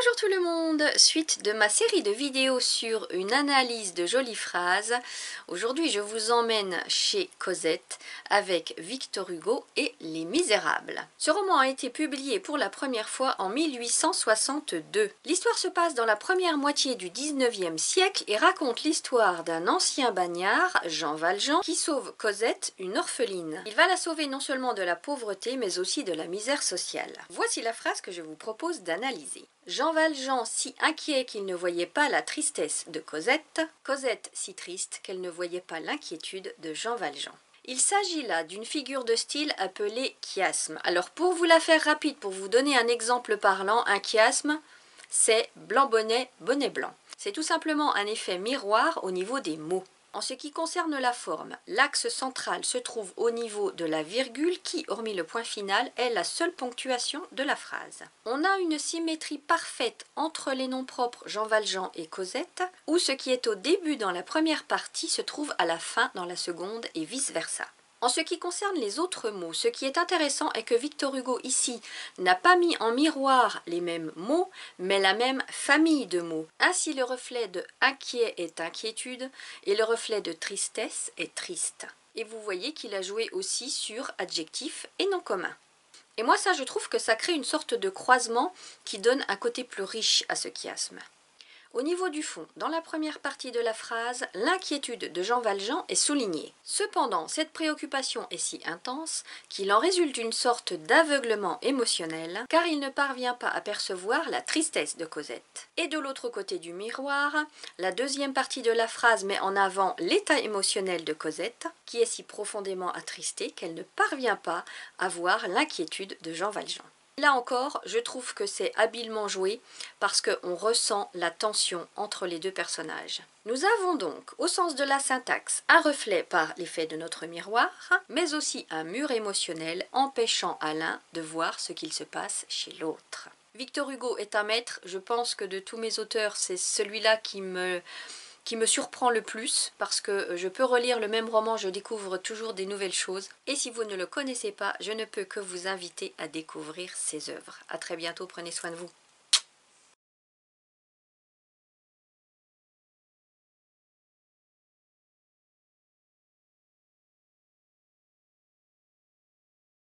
Bonjour tout le monde, suite de ma série de vidéos sur une analyse de jolies phrases. Aujourd'hui je vous emmène chez Cosette avec Victor Hugo et Les Misérables. Ce roman a été publié pour la première fois en 1862. L'histoire se passe dans la première moitié du 19e siècle et raconte l'histoire d'un ancien bagnard, Jean Valjean, qui sauve Cosette, une orpheline. Il va la sauver non seulement de la pauvreté mais aussi de la misère sociale. Voici la phrase que je vous propose d'analyser. Jean Valjean si inquiet qu'il ne voyait pas la tristesse de Cosette, Cosette si triste qu'elle ne voyait pas l'inquiétude de Jean Valjean. Il s'agit là d'une figure de style appelée chiasme. Alors pour vous la faire rapide, pour vous donner un exemple parlant, un chiasme, c'est blanc bonnet, bonnet blanc. C'est tout simplement un effet miroir au niveau des mots. En ce qui concerne la forme, l'axe central se trouve au niveau de la virgule qui, hormis le point final, est la seule ponctuation de la phrase. On a une symétrie parfaite entre les noms propres Jean Valjean et Cosette, où ce qui est au début dans la première partie se trouve à la fin dans la seconde et vice-versa. En ce qui concerne les autres mots, ce qui est intéressant est que Victor Hugo ici n'a pas mis en miroir les mêmes mots, mais la même famille de mots. Ainsi le reflet de inquiet est inquiétude et le reflet de tristesse est triste. Et vous voyez qu'il a joué aussi sur adjectif et nom commun. Et moi ça je trouve que ça crée une sorte de croisement qui donne un côté plus riche à ce chiasme. Au niveau du fond, dans la première partie de la phrase, l'inquiétude de Jean Valjean est soulignée. Cependant, cette préoccupation est si intense qu'il en résulte une sorte d'aveuglement émotionnel, car il ne parvient pas à percevoir la tristesse de Cosette. Et de l'autre côté du miroir, la deuxième partie de la phrase met en avant l'état émotionnel de Cosette, qui est si profondément attristée qu'elle ne parvient pas à voir l'inquiétude de Jean Valjean. Là encore, je trouve que c'est habilement joué parce qu'on ressent la tension entre les deux personnages. Nous avons donc, au sens de la syntaxe, un reflet par l'effet de notre miroir, mais aussi un mur émotionnel empêchant à l'un de voir ce qu'il se passe chez l'autre. Victor Hugo est un maître, je pense que de tous mes auteurs, c'est celui-là qui me surprend le plus parce que je peux relire le même roman, je découvre toujours des nouvelles choses. Et si vous ne le connaissez pas, je ne peux que vous inviter à découvrir ses œuvres. À très bientôt, prenez soin de vous.